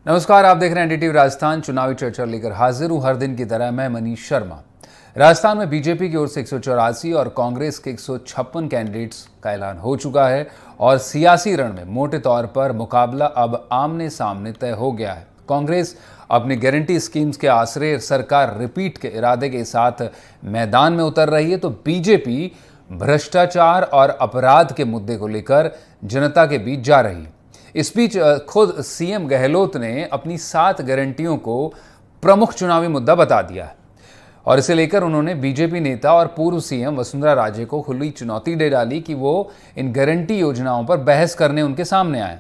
नमस्कार, आप देख रहे हैं एनडीटीवी राजस्थान। चुनावी चर्चा लेकर हाजिर हूं हर दिन की तरह मैं मनीष शर्मा। राजस्थान में बीजेपी की ओर से 184 और कांग्रेस के 156 कैंडिडेट्स का ऐलान हो चुका है और सियासी रण में मोटे तौर पर मुकाबला अब आमने सामने तय हो गया है। कांग्रेस अपनी गारंटी स्कीम्स के आसरे सरकार रिपीट के इरादे के साथ मैदान में उतर रही है, तो बीजेपी भ्रष्टाचार और अपराध के मुद्दे को लेकर जनता के बीच जा रही है। इस बीच खुद सीएम गहलोत ने अपनी 7 गारंटियों को प्रमुख चुनावी मुद्दा बता दिया है और इसे लेकर उन्होंने बीजेपी नेता और पूर्व सीएम वसुंधरा राजे को खुली चुनौती दे डाली कि वो इन गारंटी योजनाओं पर बहस करने उनके सामने आए।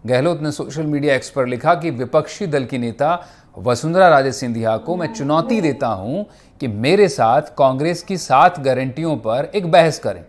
गहलोत ने सोशल मीडिया एक्स पर लिखा कि विपक्षी दल की नेता वसुंधरा राजे सिंधिया को मैं चुनौती देता हूं कि मेरे साथ कांग्रेस की 7 गारंटियों पर एक बहस करें।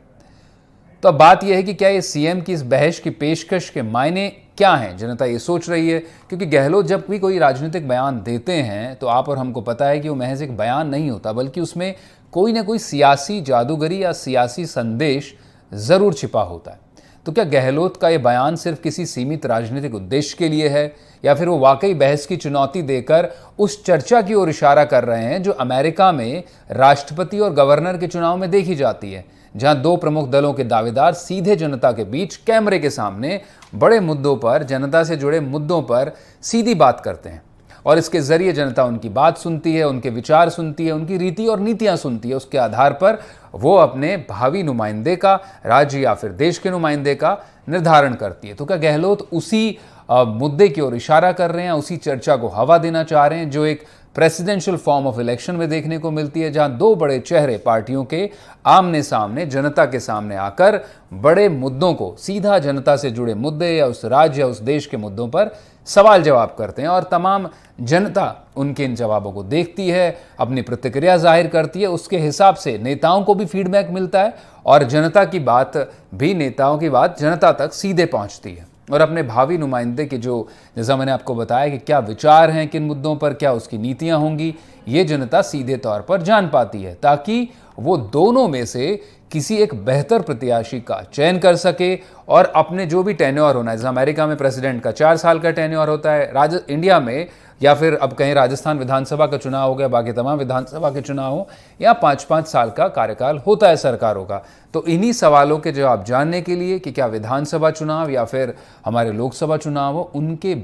तो अब बात यह है कि क्या ये सीएम की इस बहस की पेशकश के मायने क्या हैं, जनता ये सोच रही है। क्योंकि गहलोत जब भी कोई राजनीतिक बयान देते हैं तो आप और हमको पता है कि वो महज एक बयान नहीं होता, बल्कि उसमें कोई ना कोई सियासी जादूगरी या सियासी संदेश जरूर छिपा होता है। तो क्या गहलोत का ये बयान सिर्फ किसी सीमित राजनीतिक उद्देश्य के लिए है, या फिर वो वाकई बहस की चुनौती देकर उस चर्चा की ओर इशारा कर रहे हैं जो अमेरिका में राष्ट्रपति और गवर्नर के चुनाव में देखी जाती है, जहां 2 प्रमुख दलों के दावेदार सीधे जनता के बीच कैमरे के सामने बड़े मुद्दों पर, जनता से जुड़े मुद्दों पर सीधी बात करते हैं और इसके जरिए जनता उनकी बात सुनती है, उनके विचार सुनती है, उनकी रीति और नीतियां सुनती है। उसके आधार पर वो अपने भावी नुमाइंदे का, राज्य या फिर देश के नुमाइंदे का निर्धारण करती है। तो क्या गहलोत उसी मुद्दे की ओर इशारा कर रहे हैं, उसी चर्चा को हवा देना चाह रहे हैं जो एक प्रेसिडेंशियल फॉर्म ऑफ इलेक्शन में देखने को मिलती है, जहां 2 बड़े चेहरे पार्टियों के आमने सामने जनता के सामने आकर बड़े मुद्दों को, सीधा जनता से जुड़े मुद्दे या उस राज्य या उस देश के मुद्दों पर सवाल जवाब करते हैं और तमाम जनता उनके इन जवाबों को देखती है, अपनी प्रतिक्रिया जाहिर करती है। उसके हिसाब से नेताओं को भी फीडबैक मिलता है और जनता की बात भी, नेताओं की बात जनता तक सीधे पहुंचती है और अपने भावी नुमाइंदे के जो, जैसा मैंने आपको बताया कि क्या विचार हैं किन मुद्दों पर, क्या उसकी नीतियां होंगी, ये जनता सीधे तौर पर जान पाती है, ताकि वो दोनों में से किसी एक बेहतर प्रत्याशी का चयन कर सके और अपने जो भी टेन्योर होना है, जैसे अमेरिका में प्रेसिडेंट का 4 साल का टेन्योर होता है, इंडिया में या फिर अब कहीं राजस्थान विधानसभा का चुनाव हो गया, बाकी तमाम विधानसभा के चुनाव हो, या 5-5 साल का कार्यकाल होता है सरकारों का। तो इन्हीं सवालों के जवाब जानने के लिए कि क्या विधानसभा चुनाव या फिर हमारे लोकसभा चुनाव हो, उनके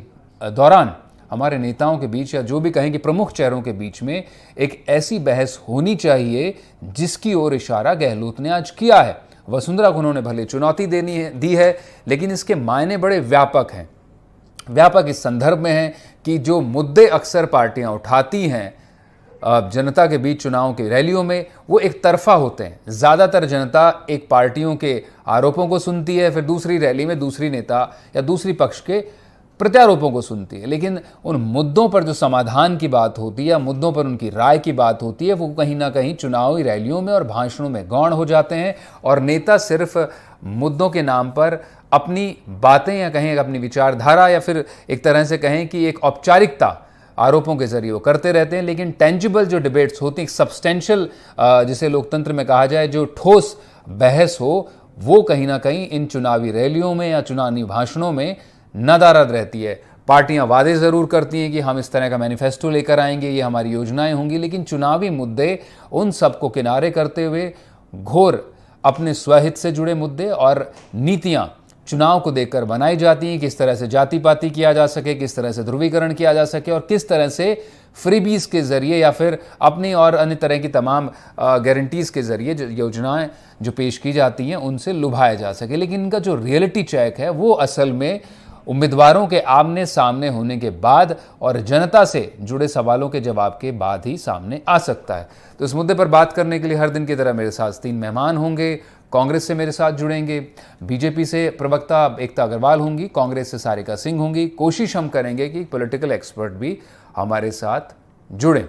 दौरान हमारे नेताओं के बीच या जो भी कहें कि प्रमुख चेहरों के बीच में एक ऐसी बहस होनी चाहिए जिसकी ओर इशारा गहलोत ने आज किया है। वसुंधरा को उन्होंने भले चुनौती दी है, लेकिन इसके मायने बड़े व्यापक हैं। व्यापक इस संदर्भ में है कि जो मुद्दे अक्सर पार्टियां उठाती हैं जनता के बीच चुनाव की रैलियों में, वो एक तरफा होते हैं। ज़्यादातर जनता एक पार्टियों के आरोपों को सुनती है, फिर दूसरी रैली में दूसरी नेता या दूसरी पक्ष के प्रत्यारोपों को सुनती है, लेकिन उन मुद्दों पर जो समाधान की बात होती है या मुद्दों पर उनकी राय की बात होती है, वो कहीं ना कहीं चुनावी रैलियों में और भाषणों में गौण हो जाते हैं और नेता सिर्फ मुद्दों के नाम पर अपनी बातें या कहें अपनी विचारधारा या फिर एक तरह से कहें कि एक औपचारिकता आरोपों के जरिए वो करते रहते हैं, लेकिन टेंजिबल जो डिबेट्स होती हैं, सब्सटेंशियल जिसे लोकतंत्र में कहा जाए, जो ठोस बहस हो, वो कहीं ना कहीं इन चुनावी रैलियों में या चुनावी भाषणों में नदारद रहती है। पार्टियां वादे ज़रूर करती हैं कि हम इस तरह का मैनिफेस्टो लेकर आएंगे, ये हमारी योजनाएं होंगी, लेकिन चुनावी मुद्दे उन सबको किनारे करते हुए घोर अपने स्वहित से जुड़े मुद्दे और नीतियां चुनाव को देखकर बनाई जाती हैं। किस तरह से जाति पाति किया जा सके, किस तरह से ध्रुवीकरण किया जा सके और किस तरह से फ्रीबीज के जरिए या फिर अपनी और अन्य तरह की तमाम गारंटीज के जरिए जो योजनाएं जो पेश की जाती हैं उनसे लुभाया जा सके। लेकिन इनका जो रियलिटी चेक है वो असल में उम्मीदवारों के आमने सामने होने के बाद और जनता से जुड़े सवालों के जवाब के बाद ही सामने आ सकता है। तो इस मुद्दे पर बात करने के लिए हर दिन की तरह मेरे साथ 3 मेहमान होंगे। कांग्रेस से मेरे साथ जुड़ेंगे, बीजेपी से प्रवक्ता एकता अग्रवाल होंगी, कांग्रेस से सारिका सिंह होंगी। कोशिश हम करेंगे कि पॉलिटिकल एक्सपर्ट भी हमारे साथ जुड़ें।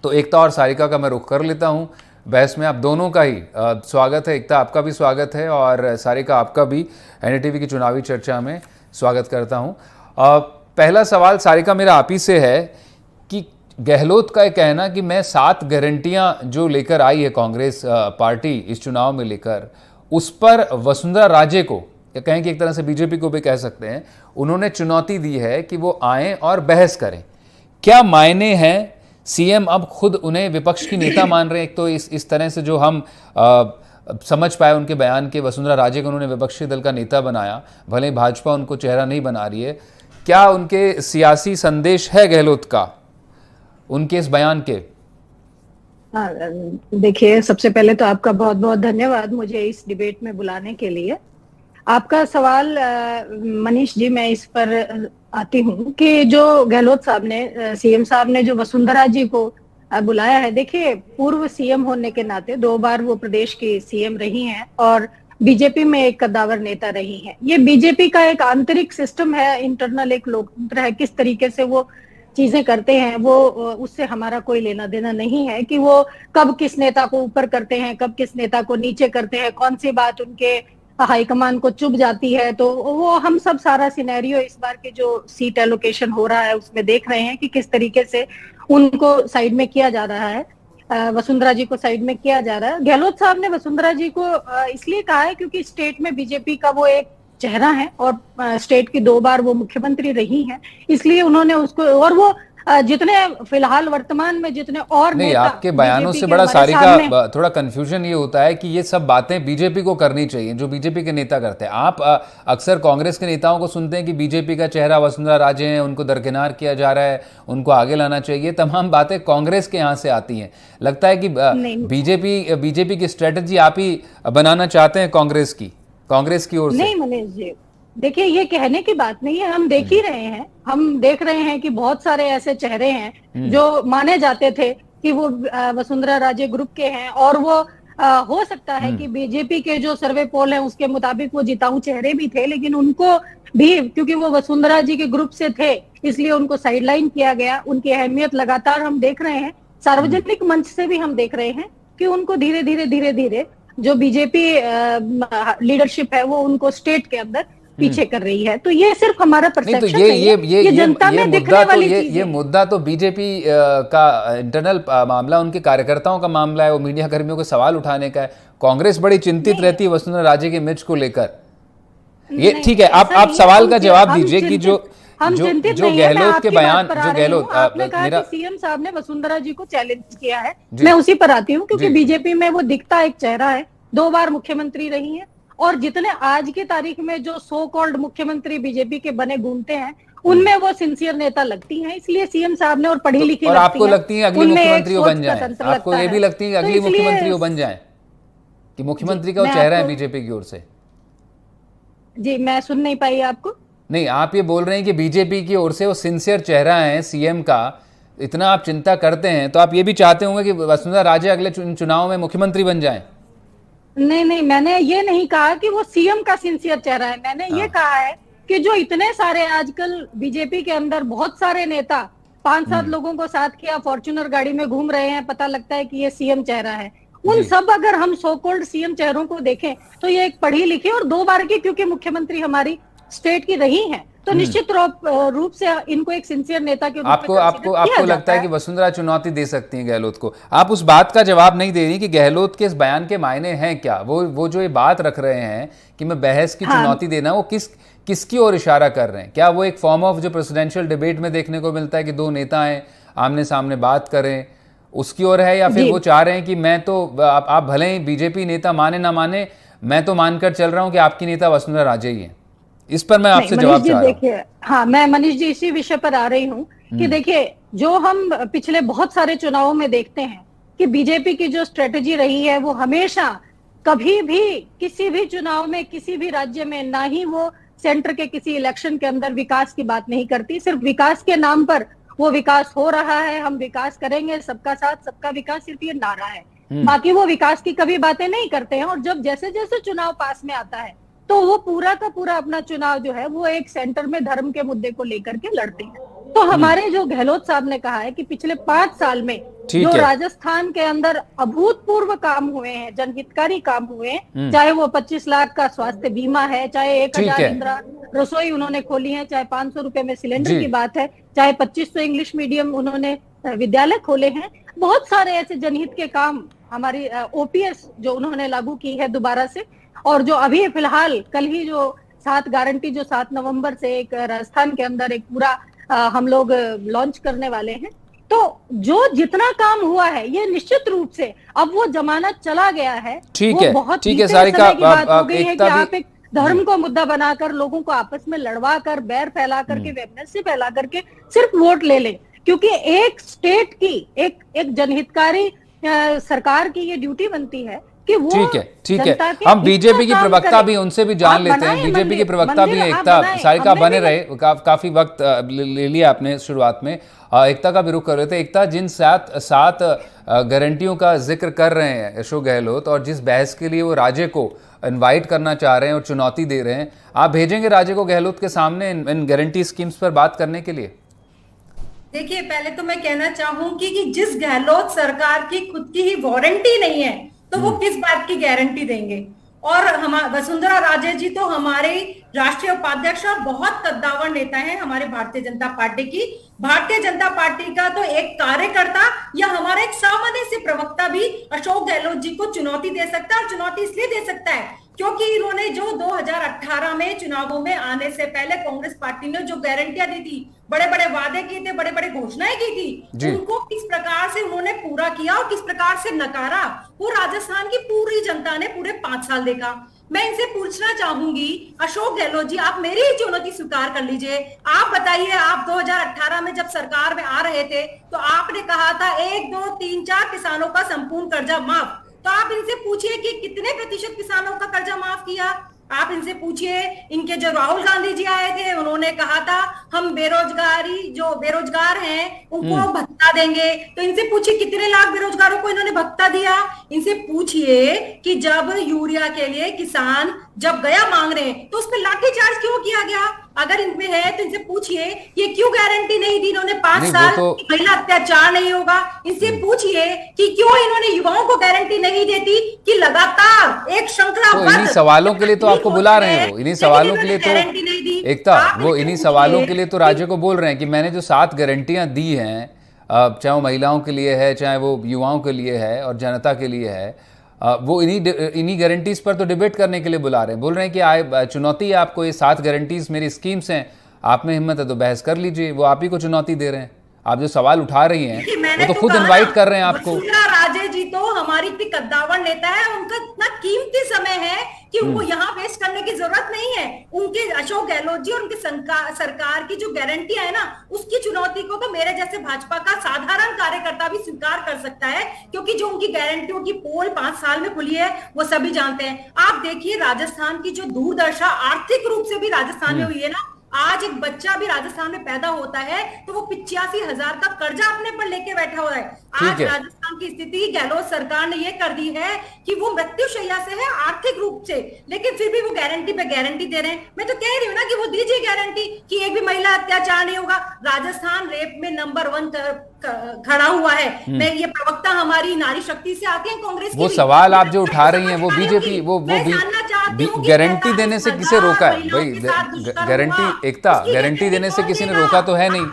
तो एकता और सारिका का मैं रुख कर लेता हूं। बहस में आप दोनों का ही स्वागत है। एकता, आपका भी स्वागत है और सारिका, आपका भी एनडीटीवी की चुनावी चर्चा में स्वागत करता हूं। पहला सवाल सारिका मेरा आप ही से है कि गहलोत का कहना कि मैं 7 गारंटियां जो लेकर आई है कांग्रेस पार्टी इस चुनाव में लेकर, उस पर वसुंधरा राजे को या कहें कि एक तरह से बीजेपी को भी कह सकते हैं, उन्होंने चुनौती दी है कि वो आएं और बहस करें। क्या मायने हैं? सीएम अब खुद उन्हें विपक्ष की नेता मान रहे हैं। एक तो इस तरह से जो हम समझ पाए उनके बयान के, वसुंधरा राजे को उन्होंने विपक्षी दल का नेता बनाया, भले ही भाजपा उनको चेहरा नहीं बना रही है। क्या उनके सियासी संदेश है गहलोत का उनके इस बयान के? देखिए, सबसे पहले तो आपका बहुत बहुत धन्यवाद मुझे इस डिबेट में बुलाने के लिए। आपका सवाल मनीष जी, मैं इस पर आती हूँ कि जो गहलोत साहब ने, सीएम साहब ने जो वसुंधरा जी को बुलाया है, देखिए पूर्व सीएम होने के नाते 2 बार वो प्रदेश की सीएम रही हैं और बीजेपी में एक कद्दावर नेता रही हैं। ये बीजेपी का एक आंतरिक सिस्टम है, इंटरनल एक लोकतंत्र है। किस तरीके से वो चीजें करते हैं वो उससे हमारा कोई लेना देना नहीं है कि वो कब किस नेता को ऊपर करते हैं, कब किस नेता को नीचे करते हैं, कौन सी बात उनके हाईकमान को चुभ जाती है। तो वो हम सब सारा सिनेरियो इस बार के जो सीट एलोकेशन हो रहा है उसमें देख रहे हैं कि किस तरीके से उनको साइड में किया जा रहा है, वसुंधरा जी को साइड में किया जा रहा है। गहलोत साहब ने वसुंधरा जी को इसलिए कहा है क्योंकि स्टेट में बीजेपी का वो एक चेहरा है और स्टेट की 2 बार वो मुख्यमंत्री रही हैं, इसलिए उन्होंने उसको, और वो जितने फिलहाल वर्तमान में जितने और नहीं, आपके बयानों से बड़ा सारी का थोड़ा कंफ्यूजन ये होता है कि ये सब बातें बीजेपी को करनी चाहिए जो बीजेपी के नेता करते हैं। आप अक्सर कांग्रेस के नेताओं को सुनते हैं कि बीजेपी का चेहरा वसुंधरा राजे हैं, उनको दरकिनार किया जा रहा है, उनको आगे लाना चाहिए। तमाम बातें कांग्रेस के यहाँ से आती हैं। लगता है कि बीजेपी की स्ट्रेटेजी आप ही बनाना चाहते हैं कांग्रेस की ओर से। नहीं मनीष जी, देखिए ये कहने की बात नहीं है, हम देख ही रहे हैं, हम देख रहे हैं कि बहुत सारे ऐसे चेहरे हैं जो माने जाते थे कि वो वसुंधरा राजे ग्रुप के हैं और वो हो सकता है कि बीजेपी के जो सर्वे पोल हैं उसके मुताबिक वो जिताऊ चेहरे भी थे, लेकिन उनको भी क्योंकि वो वसुंधरा जी के ग्रुप से थे इसलिए उनको साइडलाइन किया गया। उनकी अहमियत लगातार हम देख रहे हैं, सार्वजनिक मंच से भी हम देख रहे हैं कि उनको धीरे धीरे जो बीजेपी लीडरशिप है वो उनको स्टेट के अंदर पीछे कर रही है। तो ये सिर्फ हमारा परसेप्शन नहीं है, ये जनता में दिखने वाली चीज है। ये मुद्दा तो बीजेपी का इंटरनल मामला, उनके कार्यकर्ताओं का मामला है, वो मीडिया कर्मियों को सवाल उठाने का है। कांग्रेस बड़ी चिंतित रहती है वसुंधरा राजे के इमेज को लेकर। ये ठीक है, आप सवाल का जवाब दीजिए कि जो गहलोत के बयान, जो गहलोत आपने कहा कि सीएम साहब ने वसुंधरा जी को चैलेंज किया है, मैं उसी पर आती हूँ क्योंकि बीजेपी में वो दिखता एक चेहरा है, 2 बार मुख्यमंत्री रही है और जितने आज की तारीख में जो सो कॉल्ड मुख्यमंत्री बीजेपी के बने घूमते हैं उनमें वो सिंसियर नेता लगती हैं, इसलिए सीएम साहब ने और पढ़ी लिखी और आपको लगती है अगली मुख्यमंत्री वो बन जाए? आपको ये भी लगती है अगली मुख्यमंत्री वो बन जाए कि मुख्यमंत्री का वो चेहरा है बीजेपी की ओर से? जी मैं सुन नहीं पाई आपको। नहीं, आप ये बोल रहे हैं कि बीजेपी की ओर से वो सिंसियर चेहरा है सीएम का, इतना आप चिंता करते हैं तो आप ये भी चाहते होंगे कि वसुंधरा राजे अगले चुनाव में मुख्यमंत्री बन जाएं? नहीं, मैंने ये नहीं कहा कि वो सीएम का सिंसियर चेहरा है। मैंने ये कहा है कि जो इतने सारे आजकल बीजेपी के अंदर बहुत सारे नेता 5-7 लोगों को साथ किया, फॉर्च्यूनर गाड़ी में घूम रहे हैं, पता लगता है कि ये सीएम चेहरा है। उन सब अगर हम सो कॉल्ड सीएम चेहरों को देखें तो ये एक पढ़ी लिखी और 2 बार की क्योंकि मुख्यमंत्री हमारी स्टेट की रही है तो निश्चित रूप से इनको एक सिंसियर नेता के रूप में आपको लगता है कि वसुंधरा चुनौती दे सकती है गहलोत को? आप उस बात का जवाब नहीं दे रही कि गहलोत के इस बयान के मायने हैं क्या? वो जो ये बात रख रहे हैं कि मैं बहस की चुनौती देना, वो किसकी ओर इशारा कर रहे हैं? क्या वो एक फॉर्म ऑफ जो प्रेसिडेंशियल डिबेट में देखने को मिलता है कि 2 नेता हैं आमने सामने बात करें, उसकी ओर है, या फिर वो चाह रहे हैं कि मैं तो आप भले ही बीजेपी नेता माने ना माने, मैं तो मानकर चल रहा हूं कि आपकी नेता वसुंधरा राजे ही है? इस पर मैं आपसे जवाब चाह रहा हूं। देखिए, हाँ, मैं मनीष जी इसी विषय पर आ रही हूँ कि देखिए जो हम पिछले बहुत सारे चुनावों में देखते हैं कि बीजेपी की जो स्ट्रेटेजी रही है वो हमेशा कभी भी किसी भी चुनाव में किसी भी राज्य में ना ही वो सेंटर के किसी इलेक्शन के अंदर विकास की बात नहीं करती। सिर्फ विकास के नाम पर वो विकास हो रहा है, हम विकास करेंगे, सबका साथ सबका विकास, सिर्फ ये नारा है, बाकी वो विकास की कभी बातें नहीं करते हैं। और जब जैसे जैसे चुनाव पास में आता है तो वो पूरा का पूरा अपना चुनाव जो है वो एक सेंटर में धर्म के मुद्दे को लेकर के लड़ते हैं। तो हमारे जो गहलोत साहब ने कहा है कि पिछले 5 साल में जो राजस्थान के अंदर अभूतपूर्व काम हुए हैं, जनहितकारी काम हुए हैं, चाहे वो 25 लाख का स्वास्थ्य बीमा है, चाहे 1000 इंदिरा रसोई उन्होंने खोली है, चाहे 500 रुपए में सिलेंडर की बात है, चाहे 2500 इंग्लिश मीडियम उन्होंने विद्यालय खोले हैं, बहुत सारे ऐसे जनहित के काम, हमारी ओपीएस जो उन्होंने लागू की है दोबारा से, और जो अभी फिलहाल कल ही जो 7 गारंटी जो 7 नवंबर से एक राजस्थान के अंदर एक पूरा हम लोग लॉन्च करने वाले हैं। तो जो जितना काम हुआ है ये निश्चित रूप से अब वो जमाना चला गया है। ठीक है, बहुत ठीक है बीते सारिका, समय की बात हो गई है कि एकता भी आप एक धर्म को मुद्दा बनाकर लोगों को आपस में लड़वा कर बैर फैला करके वैमनस्य फैला करके सिर्फ वोट ले लें, क्योंकि एक स्टेट की एक जनहितकारी सरकार की ये ड्यूटी बनती है कि वो ठीक है, ठीक है। जनता के हम हित बीजेपी की का काम प्रवक्ता करे। भी उनसे भी जान आप लेते हैं। बनाएं बीजेपी की मंदिर, प्रवक्ता भी मंदिर आप एकता, बनाएं। सारिका हमने बने भी रहे, काफी वक्त ले लिया आपने शुरुआत में। एकता का भी रुख कर रहे थे। एकता, जिन सात गारंटियों का जिक्र कर रहे हैं अशोक गहलोत और जिस बहस के लिए वो राज्य को इनवाइट करना चाह रहे हैं और चुनौती दे रहे हैं, आप भेजेंगे राज्य को गहलोत के सामने इन गारंटी स्कीम्स पर बात करने के लिए? देखिए, पहले तो मैं कहना चाहूंगी कि जिस गहलोत सरकार की खुद की ही वारंटी नहीं है तो वो किस बात की गारंटी देंगे। और हम वसुंधरा राजे जी तो हमारे राष्ट्रीय उपाध्यक्ष और बहुत कद्दावर नेता हैं हमारे भारतीय जनता पार्टी की। भारतीय जनता पार्टी का तो एक कार्यकर्ता या हमारा एक सामान्य से प्रवक्ता भी अशोक गहलोत जी को चुनौती दे सकता है। और चुनौती इसलिए दे सकता है क्योंकि इन्होंने जो 2018 में चुनावों में आने से पहले कांग्रेस पार्टी ने जो गारंटियां दी थी, बड़े बड़े वादे किए थे, बड़े बड़े घोषणाएं की थी, उनको किस प्रकार से उन्होंने पूरा किया और किस प्रकार से नकारा, वो राजस्थान की पूरी जनता ने पूरे 5 साल देखा। मैं इनसे पूछना चाहूंगी, अशोक गहलोत जी, आप मेरी ही चुनौती स्वीकार कर लीजिए। आप बताइए, आप 2018 में जब सरकार में आ रहे थे तो आपने कहा था 1, 2, 3, 4 किसानों का संपूर्ण कर्जा माफ। तो आप इनसे पूछिए कि कितने प्रतिशत किसानों का कर्जा माफ किया। आप इनसे पूछिए, इनके जो राहुल गांधी जी आए थे उन्होंने कहा था हम जो बेरोजगार हैं उनको भत्ता देंगे। तो इनसे पूछिए कितने लाख बेरोजगारों को इन्होंने भत्ता दिया। इनसे पूछिए कि जब यूरिया के लिए किसान जब गया मांग रहे हैं तो उस पर लाठीचार्ज क्यों किया गया। अगर इनमें है तो इनसे पूछिए ये क्यों गारंटी नहीं दी इन्होंने 5 साल महिला अत्याचार नहीं होगा। इनसे पूछिए कि क्यों इन्होंने युवाओं को गारंटी नहीं देती कि लगातार एक श्रृंखला। तो इन्हीं सवालों के लिए तो आपको बुला रहे हैं, वो इन्हीं सवालों के लिए तो एकता, वो इन्हीं सवालों के लिए तो राज्य को बोल रहे हैं कि मैंने जो 7 गारंटियां दी हैं, चाहे वो महिलाओं के लिए है, चाहे वो युवाओं के लिए है और जनता के लिए है, वो इन्हीं गारंटीज पर तो डिबेट करने के लिए बुला रहे हैं। बोल रहे हैं कि चुनौती है आपको, ये 7 गारंटीज मेरी स्कीम्स हैं, आप में हिम्मत है तो बहस कर लीजिए। वो आप ही को चुनौती दे रहे हैं। आप जो सवाल उठा रही हैं वो तो खुद इनवाइट कर रहे हैं आपको। वसुंधरा राजे जी तो हमारी इतनी कद्दावर नेता है, उनका इतना कीमती समय है कि उनको यहाँ वेस्ट करने की जरूरत नहीं है। उनके अशोक गहलोत जी और उनके सरकार की जो गारंटियां है ना, उसकी चुनौती को तो मेरे जैसे भाजपा का साधारण कार्यकर्ता भी स्वीकार कर सकता है, क्योंकि जो उनकी गारंटियों की पोल 5 साल में खुली है वो सभी जानते हैं। आप देखिए राजस्थान की जो दुर्दशा आर्थिक रूप से भी राजस्थान में हुई है ना, आज एक बच्चा भी राजस्थान में पैदा होता है तो वो 85,000 का कर्जा अपने पर लेके बैठा हुआ है। आज राजस्थान की स्थिति गहलोत सरकार ने ये कर दी है कि वो मृत्युशैया से है आर्थिक रूप से, लेकिन फिर भी वो गारंटी पे गारंटी दे रहे हैं। मैं तो कह रही हूँ ना कि वो दीजिए गारंटी कि एक भी महिला अत्याचार नहीं होगा। राजस्थान रेप में नंबर 1 खड़ा हुआ है। मैं ये प्रवक्ता हमारी नारी शक्ति से आते हैं कांग्रेस वो सवाल आप जो उठा रही हैं वो बीजेपी वो गारंटी देने से किसे रोका है भाई? गारंटी एकता, गारंटी देने से किसी ने रोका तो है नहीं।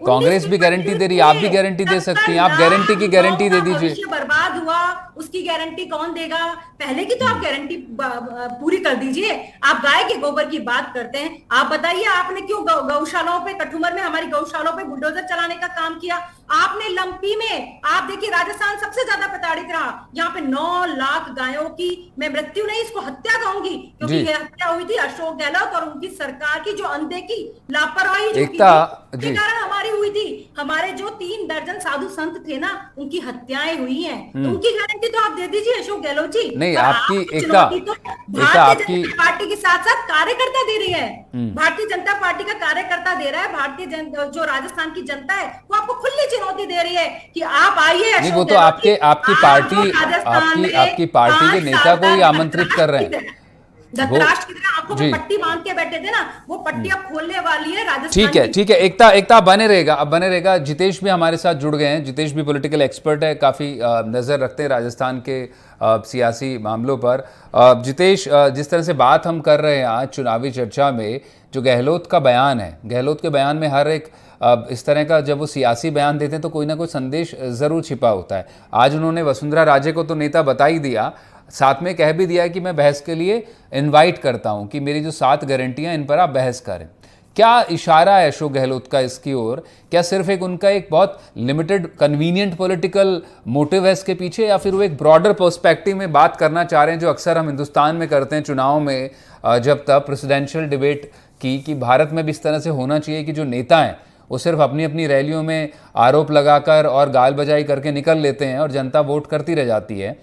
कांग्रेस भी गारंटी दे रही है, आप भी गारंटी दे सकती हैं। आप गारंटी की गारंटी दे दीजिए। बर्बाद हुआ उसकी गारंटी कौन देगा? पहले की तो आप गारंटी पूरी कर दीजिए। आप गाय के गोबर की बात करते हैं, आप बताइए आपने क्यों गौशालाओं पे, कठुमर में हमारी गौशालाओं पे बुलडोजर चलाने का काम किया? आपने लंपी में, आप देखिए राजस्थान सबसे ज्यादा प्रताड़ित रहा। यहाँ पे 9 लाख गायों की, मैं मृत्यु नहीं इसको हत्या कहूंगी, क्योंकि ये हत्या हुई थी अशोक गहलोत और उनकी सरकार की जो अनदेखी लापरवाही के कारण हमारी हुई थी। हमारे जो 3 दर्जन साधु संत थे ना, उनकी हत्याएं हुई हैं। तो उनकी गारंटी तो आप दे दीजिए अशोक गहलोत जी। नहीं, आपकी एकता भारतीय जनता पार्टी के साथ साथ कार्यकर्ता दे रही है। भारतीय जनता पार्टी का कार्यकर्ता दे रहा है। भारतीय जो राजस्थान की जनता है वो आपको खुली चुनौती दे रही है कि आप आइए। नहीं, वो तो आपकी पार्टी के नेता को ही आमंत्रित कर रहे हैं। धतराष्ट्र की तरह आपको पट्टी बांध के बैठे थे ना, वो पट्टी अब खोलने वाली है राजस्थान। ठीक है एकता बने रहेगा। जितेश भी हमारे साथ जुड़ गए हैं। जितेश भी पॉलिटिकल एक्सपर्ट है, काफी नजर रखते हैं राजस्थान के सियासी मामलों पर। जितेश, जिस तरह से बात हम कर रहे हैं आज चुनावी चर्चा में, जो गहलोत का बयान है, गहलोत के बयान में हर एक इस तरह का जब वो सियासी बयान देते हैं तो कोई ना कोई संदेश जरूर छिपा होता है। आज उन्होंने वसुंधरा राजे को तो नेता बता ही दिया, साथ में कह भी दिया है कि मैं बहस के लिए इनवाइट करता हूं कि मेरी जो 7 गारंटियां इन पर आप बहस करें। क्या इशारा है अशोक गहलोत का इसकी ओर? क्या सिर्फ एक उनका एक बहुत लिमिटेड कन्वीनियंट पॉलिटिकल मोटिव है इसके पीछे, या फिर वो एक ब्रॉडर पर्सपेक्टिव में बात करना चाह रहे हैं जो अक्सर हम हिंदुस्तान में करते हैं चुनाव में, जब तक प्रेसिडेंशियल डिबेट की, कि भारत में भी इस तरह से होना चाहिए कि जो नेता हैं वो सिर्फ अपनी अपनी रैलियों में आरोप लगाकर और गाल बजाई करके निकल लेते हैं और जनता वोट करती रह जाती है।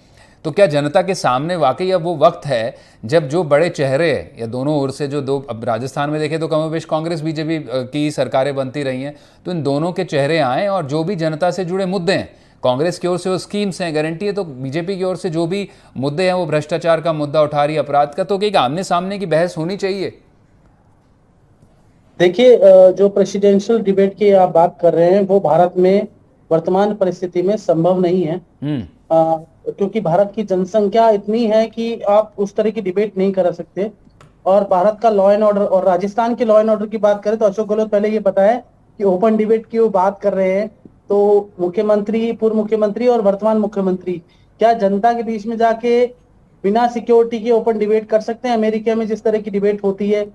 तो क्या जनता के सामने वाकई अब वो वक्त है जब जो बड़े चेहरे या दोनों ओर से जो दो, अब राजस्थान में देखें तो कमोबेश कांग्रेस बीजेपी की सरकारें बनती रही हैं, तो इन दोनों के चेहरे आए और जो भी जनता से जुड़े मुद्दे हैं, कांग्रेस की ओर से वो स्कीम्स हैं, गारंटी है, तो बीजेपी की ओर से जो भी मुद्दे हैं, वो भ्रष्टाचार का मुद्दा उठा रही, अपराध का, तो क्या आमने सामने की बहस होनी चाहिए? देखिए, जो प्रेसिडेंशियल डिबेट की आप बात कर रहे हैं वो भारत में वर्तमान परिस्थिति में संभव नहीं है, क्योंकि भारत की जनसंख्या इतनी है कि आप उस तरह की डिबेट नहीं कर सकते। और भारत का लॉ एंड ऑर्डर, और राजस्थान के लॉ एंड ऑर्डर की बात करें तो अशोक गहलोत पहले ये बताया कि ओपन डिबेट की वो बात कर रहे हैं, तो मुख्यमंत्री, पूर्व मुख्यमंत्री और वर्तमान मुख्यमंत्री क्या जनता के बीच में जाके बिना सिक्योरिटी के ओपन डिबेट कर सकते हैं? अमेरिका में जिस तरह की डिबेट होती है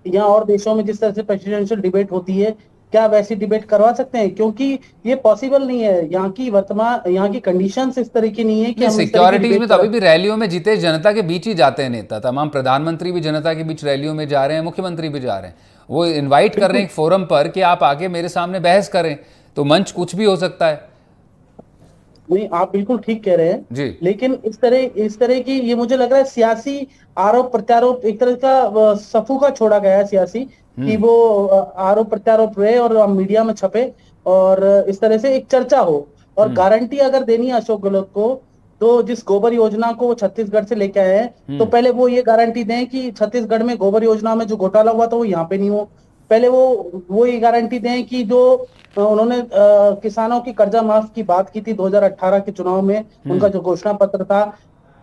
या और देशों में जिस तरह से प्रेसिडेंशियल डिबेट होती है, क्या वैसी डिबेट करवा सकते हैं? क्योंकि ये पॉसिबल नहीं है। यहाँ की कंडीशंस इस तरह की नहीं है कि सिक्योरिटीज में तो अभी भी रैलियों में जीते जनता के बीच ही जाते हैं नेता, तमाम प्रधानमंत्री भी जनता के बीच रैलियों में जा रहे हैं, मुख्यमंत्री भी जा रहे हैं, वो इन्वाइट कर रहे हैं एक फोरम पर कि आप आके मेरे सामने बहस करें, तो मंच कुछ भी हो सकता है। नहीं, आप बिल्कुल ठीक कह रहे हैं जी, लेकिन इस तरह की ये मुझे लग रहा है सियासी आरोप प्रत्यारोप, एक तरह का सफू का छोड़ा गया है सियासी, कि वो आरोप प्रत्यारोप रहे और मीडिया में छपे और इस तरह से एक चर्चा हो। और गारंटी अगर देनी है अशोक गहलोत को, तो जिस गोबर योजना को वो छत्तीसगढ़ से लेके आए हैं, तो पहले वो ये गारंटी दें कि छत्तीसगढ़ में गोबर योजना में जो घोटाला हुआ था वो यहाँ पे नहीं हो। पहले वो ये गारंटी दें कि जो उन्होंने किसानों की कर्जा माफ की बात की थी 2018 के चुनाव में, उनका जो घोषणा पत्र था,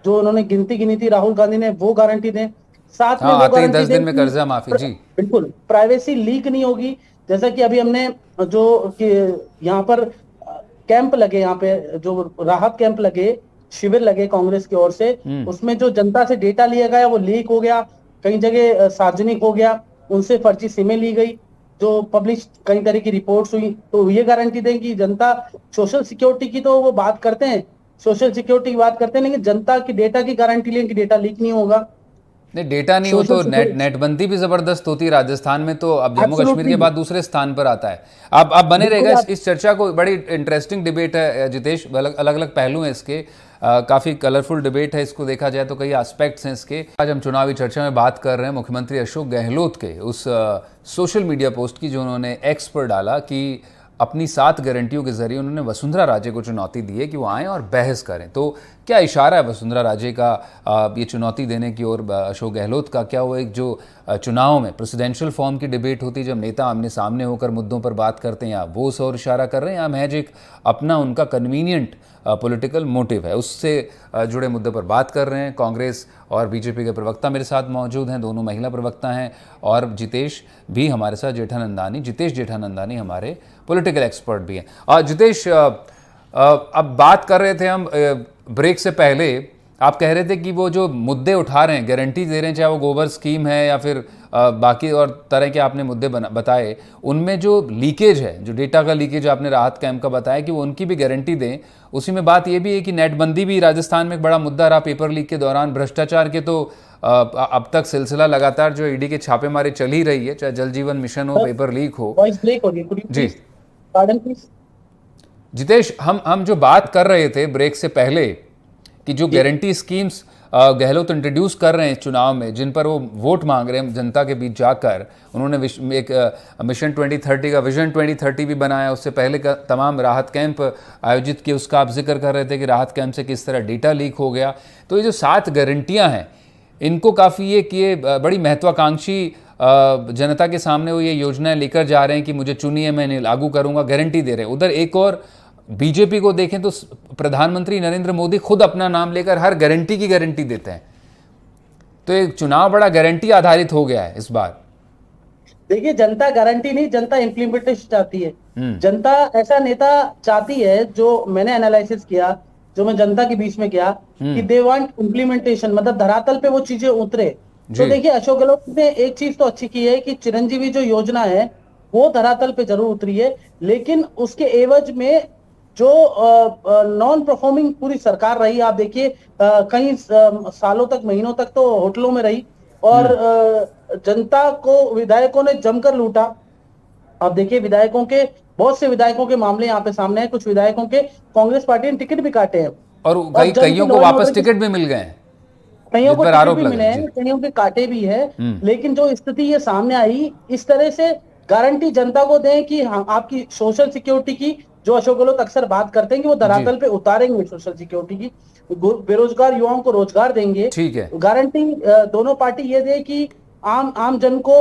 जो उन्होंने गिनती थी राहुल गांधी ने, वो गारंटी दें। साथ में वो गारंटी 10 दिन में कर्जा माफी। जी बिल्कुल, प्राइवेसी लीक नहीं होगी। जैसा कि अभी हमने जो यहाँ पर कैंप लगे, यहाँ पे जो राहत कैंप लगे, शिविर लगे कांग्रेस की ओर से, उसमें जो जनता से डेटा लिया गया वो लीक हो गया, कई जगह सार्वजनिक हो गया, उनसे फर्जी सिमें ली गई, जो पब्लिश कई तरह की रिपोर्ट्स हुई। तो ये गारंटी दें कि जनता, सोशल सिक्योरिटी की तो वो बात करते हैं, सोशल सिक्योरिटी की बात करते हैं, लेकिन जनता की डेटा की गारंटी लें कि डेटा लीक नहीं होगा। नहीं, डेटा नहीं हो तो नेटबंदी भी जबरदस्त होती है राजस्थान में, तो अब जम्मू कश्मीर के बाद दूसरे स्थान पर आता है। अब बने रहेगा इस चर्चा को, बड़ी इंटरेस्टिंग डिबेट है जितेश, अलग अलग पहलू हैं इसके, काफ़ी कलरफुल डिबेट है, इसको देखा जाए तो कई एस्पेक्ट्स हैं इसके। आज हम चुनावी चर्चा में बात कर रहे हैं मुख्यमंत्री अशोक गहलोत के उस सोशल मीडिया पोस्ट की जो उन्होंने एक्स पर डाला कि अपनी 7 गारंटियों के जरिए उन्होंने वसुंधरा राजे को चुनौती दी है कि वो आएँ और बहस करें। तो क्या इशारा है वसुंधरा राजे का ये चुनौती देने की ओर अशोक गहलोत का? क्या वो एक जो चुनाव में प्रेसिडेंशियल फॉर्म की डिबेट होती है जब नेता आमने सामने होकर मुद्दों पर बात करते हैं, या वो उस ओर इशारा कर रहे हैं, या महज एक अपना उनका कन्वीनियंट पॉलिटिकल मोटिव है, उससे जुड़े मुद्दे पर बात कर रहे हैं? कांग्रेस और बीजेपी के प्रवक्ता मेरे साथ मौजूद हैं, दोनों महिला प्रवक्ता हैं, और जितेश भी हमारे साथ, जितेश जेठानंदानी हमारे पॉलिटिकल एक्सपर्ट भी हैं। जितेश, अब बात कर रहे थे हम ब्रेक से पहले, आप कह रहे थे कि वो जो मुद्दे उठा रहे हैं, गारंटी दे रहे हैं, चाहे वो गोबर स्कीम है या फिर बाकी और तरह के आपने मुद्दे बताए, उनमें जो लीकेज है, जो डेटा का लीकेज आपने राहत कैंप का बताया कि वो उनकी भी गारंटी दें। उसी में बात ये भी है कि नेटबंदी भी राजस्थान में एक बड़ा मुद्दा रहा पेपर लीक के दौरान, भ्रष्टाचार के तो अब तक सिलसिला लगातार जो ईडी के छापेमारी चल ही रही है, चाहे जल जीवन मिशन हो, पेपर लीक हो। जी जितेश, हम जो बात कर रहे थे ब्रेक से पहले कि जो गारंटी स्कीम्स गहलोत इंट्रोड्यूस कर रहे हैं चुनाव में, जिन पर वो वोट मांग रहे हैं जनता के बीच जाकर, उन्होंने एक मिशन 2030 का विजन 2030 भी बनाया, उससे पहले का तमाम राहत कैंप आयोजित किए, उसका आप जिक्र कर रहे थे कि राहत कैंप से किस तरह डेटा लीक हो गया। तो ये जो 7 गारंटियां हैं, इनको काफ़ी ये कि बड़ी महत्वाकांक्षी जनता के सामने वो ये योजनाएं लेकर जा रहे हैं कि मुझे चुनिए, मैं इन्हें लागू करूंगा, गारंटी दे रहे हैं। उधर एक और बीजेपी को देखें तो प्रधानमंत्री नरेंद्र मोदी खुद अपना नाम लेकर हर गारंटी की गारंटी देते हैं। तो एक चुनाव बड़ा गारंटी आधारित हो गया है इस बार। देखिए, जनता गारंटी नहीं, जनता इम्प्लीमेंटेशन चाहती है। जनता ऐसा नेता चाहती है जो, मैंने एनालिसिस किया, जो मैं जनता के बीच में गया कि दे वांट इम्प्लीमेंटेशन, मतलब धरातल पे वो चीजें उतरे। तो देखिए अशोक गहलोत ने एक चीज तो अच्छी की है कि चिरंजीवी जो योजना है वो धरातल पे जरूर उतरी है, लेकिन उसके एवज में जो नॉन परफॉर्मिंग पूरी सरकार रही, आप देखिए कई सालों तक, महीनों तक तो होटलों में रही और जनता को विधायकों ने जमकर लूटा। आप देखिए विधायकों के, बहुत से विधायकों के मामले यहाँ पे सामने हैं, कुछ विधायकों के कांग्रेस पार्टी ने टिकट भी काटे हैं और कईयों को वापस टिकट भी मिल गए, कईयों को टिकट भी मिले हैं, कईयों के काटे भी है। लेकिन जो स्थिति ये सामने आई, इस तरह से गारंटी जनता को दें कि हाँ आपकी सोशल सिक्योरिटी की, जो अशोक गहलोत अक्सर बात करते हैं कि वो धरातल पे उतारेंगे सोशल सिक्योरिटी की, बेरोजगार युवाओं को रोजगार देंगे, ठीक है, गारंटी दोनों पार्टी ये दे कि आम जन को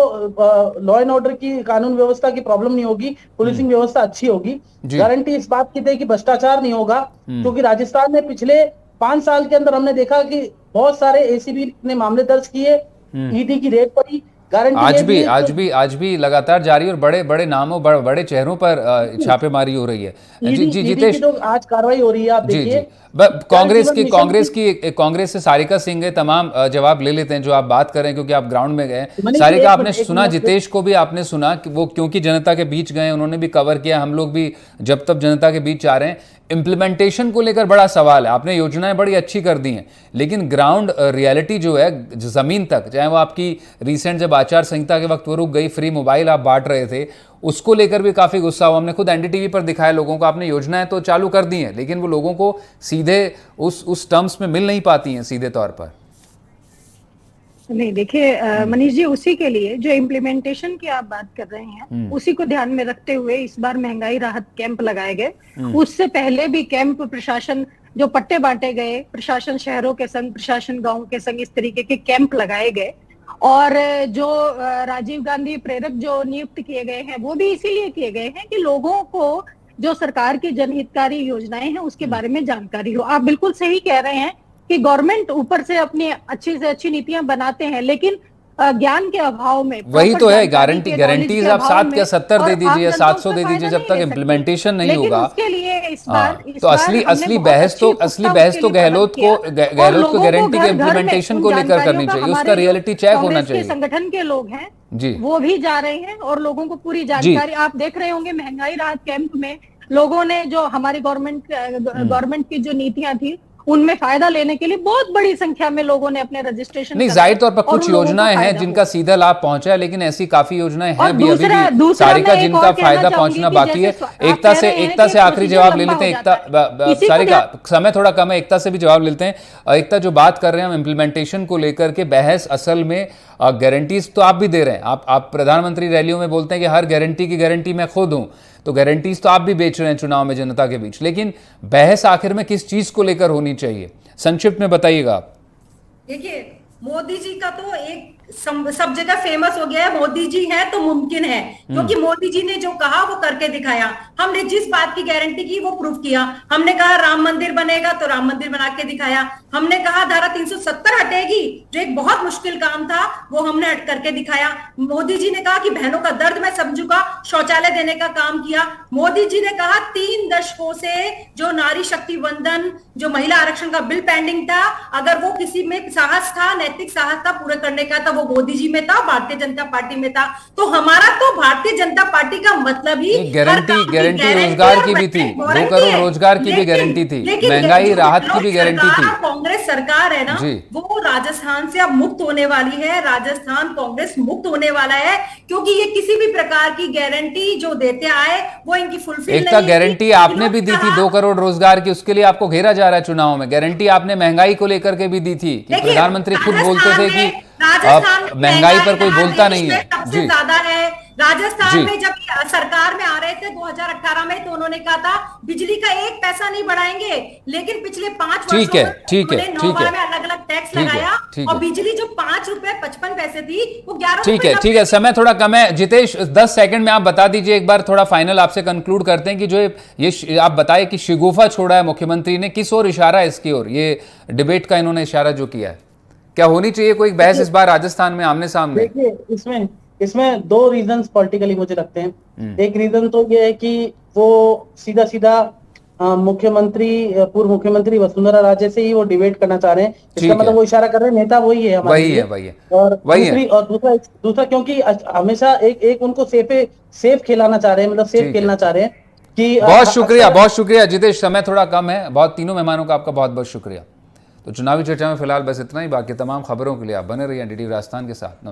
लॉ एंड ऑर्डर की, कानून व्यवस्था की प्रॉब्लम नहीं होगी, पुलिसिंग व्यवस्था अच्छी होगी। गारंटी इस बात की दे कि भ्रष्टाचार नहीं होगा, क्योंकि राजस्थान में पिछले 5 साल के अंदर हमने देखा कि बहुत सारे एसीबी ने मामले दर्ज किए, ईडी की रेड पड़ी। आज भी लगातार जारी और बड़े बड़े नामों, बड़े चेहरों पर छापेमारी हो रही है। जी जितेश, तो आज कार्रवाई हो रही है, आप देखिए। कांग्रेस से सारिका सिंह है, तमाम जवाब ले लेते हैं जो आप बात कर रहे हैं, क्योंकि आप ग्राउंड में गए। सारिका, आपने सुना, जितेश को भी आपने सुना कि वो क्योंकि जनता के बीच गए, उन्होंने भी कवर किया, हम लोग भी जब तब जनता के बीच जा रहे हैं। इम्प्लीमेंटेशन को लेकर बड़ा सवाल है, आपने योजनाएं बड़ी अच्छी कर दी हैं, लेकिन ग्राउंड रियलिटी जो है जमीन तक, चाहे वो आपकी रिसेंट जब आचार संहिता के वक्त वो रुक गई, फ्री मोबाइल आप बांट रहे थे, उसको लेकर भी काफी गुस्सा हुआ। हमने खुद एनडीटीवी पर दिखाया लोगों को, आपने योजनाएं तो चालू कर दी हैं, लेकिन वो लोगों को सीधे उस टर्म्स में मिल नहीं पाती हैं सीधे तौर पर। नहीं देखिए मनीष जी, उसी के लिए जो इम्प्लीमेंटेशन की आप बात कर रहे हैं, उसी को ध्यान में रखते हुए इस बार महंगाई राहत कैंप लगाए गए। उससे पहले भी कैंप, प्रशासन जो पट्टे बांटे गए, प्रशासन शहरों के संग, प्रशासन गांव के संग, इस तरीके के कैंप लगाए गए। और जो राजीव गांधी प्रेरक जो नियुक्त किए गए हैं, वो भी इसीलिए किए गए हैं कि लोगों को जो सरकार की जनहितकारी योजनाएं हैं उसके बारे में जानकारी हो। आप बिल्कुल सही कह रहे हैं कि गवर्नमेंट ऊपर से अपनी अच्छी से अच्छी नीतियां बनाते हैं, लेकिन ज्ञान के अभाव में, वही तो है, गारंटीज आप 7 या 70 दे दीजिए, 700 दे दीजिए, जब तक इम्प्लीमेंटेशन नहीं होगा। उसके लिए इस बार तो असली बहस तो गहलोत को गारंटी के इम्प्लीमेंटेशन को लेकर करनी चाहिए, उसका रियलिटी चेक होना चाहिए। संगठन के लोग हैं जी, वो भी जा रहे हैं और लोगों को पूरी जानकारी, आप देख रहे होंगे महंगाई राहत कैंप में लोगों ने जो हमारी गवर्नमेंट की जो नीतियां थी उनमें फायदा लेने के लिए बहुत बड़ी संख्या में लोगों ने अपने रजिस्ट्रेशन। नहीं, जाहिर तौर पर कुछ योजनाएं हैं जिनका सीधा लाभ पहुंचा है, लेकिन ऐसी काफी योजनाएं हैं भी अभी भी सारिका जिनका फायदा पहुंचना बाकी है। एकता से आखिरी जवाब ले लेते हैं। एकता, सारिका समय थोड़ा कम है, एकता से भी जवाब लेते हैं। एकता, जो बात कर रहे हैं हम इम्प्लीमेंटेशन को लेकर के, बहस असल में गारंटीज तो आप भी दे रहे हैं, आप प्रधानमंत्री रैलियों में बोलते हैं कि हर गारंटी की गारंटी मैं खुद हूं, तो गारंटीज तो आप भी बेच रहे हैं चुनाव में जनता के बीच, लेकिन बहस आखिर में किस चीज को लेकर होनी चाहिए, संक्षिप्त में बताइएगा आप। देखिए, मोदी जी का तो एक सब जगह फेमस हो गया है, मोदी जी है तो मुमकिन है, क्योंकि मोदी जी ने जो कहा वो करके दिखाया। हमने जिस बात की गारंटी की वो प्रूफ किया। हमने कहा राम मंदिर बनेगा तो राम मंदिर बना के दिखाया। हमने कहा धारा 370 हटेगी, जो एक बहुत मुश्किल काम था, वो हमने हट करके दिखाया। मोदी जी ने कहा कि बहनों का दर्द मैं समझूंगा, शौचालय देने का काम किया। मोदी जी ने कहा 3 दशकों से जो नारी शक्ति वंदन, जो महिला आरक्षण का बिल पेंडिंग था, अगर वो किसी में साहस था, नैतिक साहस था पूरे करने का, तो वो मोदी जी में था, भारतीय जनता पार्टी में था। तो हमारा तो भारतीय जनता पार्टी का मतलब ही गारंटी रोजगार की भी थी, 2 करोड़ रोजगार की भी गारंटी थी, महंगाई राहत की भी गारंटी थी। कांग्रेस सरकार है ना, वो राजस्थान से अब मुक्त होने वाली है, राजस्थान कांग्रेस मुक्त होने वाला है, क्योंकि ये किसी भी प्रकार की गारंटी जो देते आए वो इनकी फुलफिल नहीं। एक गारंटी आपने भी दी थी 2 करोड़ रोजगार की, उसके लिए आपको घेरा जा रहा है चुनाव में। गारंटी आपने महंगाई को लेकर के भी दी थी कि प्रधानमंत्री खुद बोलते थे कि महंगाई पर कोई बोलता नहीं है। सबसे ज्यादा है राजस्थान में। जब सरकार में आ रहे थे 2018 में, तो उन्होंने कहा था बिजली का 1 पैसा नहीं बढ़ाएंगे, लेकिन पिछले 5 वर्षों में 9 बार में अलग अलग टैक्स लगाया, और बिजली जो 5 रुपए 55 पैसे थी वो 11 रुपए। ठीक है, समय थोड़ा कम है। जितेश, 10 सेकंड में आप बता दीजिए एक बार, थोड़ा फाइनल आपसे कंक्लूड करते हैं कि जो ये आप बताइए कि शिगुफा छोड़ा है मुख्यमंत्री ने, किस ओर इशारा है इसकी ओर, ये डिबेट का इन्होंने इशारा जो किया है, क्या होनी चाहिए कोई बहस इस बार राजस्थान में आमने सामने? देखिए, इसमें 2 रीजंस पॉलिटिकली मुझे लगते हैं। एक रीजन तो ये है कि वो सीधा पूर्व मुख्यमंत्री वसुंधरा राजे से ही वो डिबेट करना चाह रहे हैं। ठीक इसका है। मतलब वो इशारा कर रहे हैं नेता वही है हमारे वही लिए। है, वही है। और वही है। दूसरा क्योंकि हमेशा एक उनको सेफ खिलाना चाह रहे हैं, मतलब ठीक सेफ है। खेलना चाह रहे हैं कि बहुत शुक्रिया, बहुत शुक्रिया जितेश, समय थोड़ा कम है। बहुत तीनों मेहमानों का आपका बहुत बहुत शुक्रिया। तो चुनावी चर्चा में फिलहाल बस इतना ही। बाकी तमाम खबरों के लिए आप बने रहिए एनडीटीवी राजस्थान के साथ।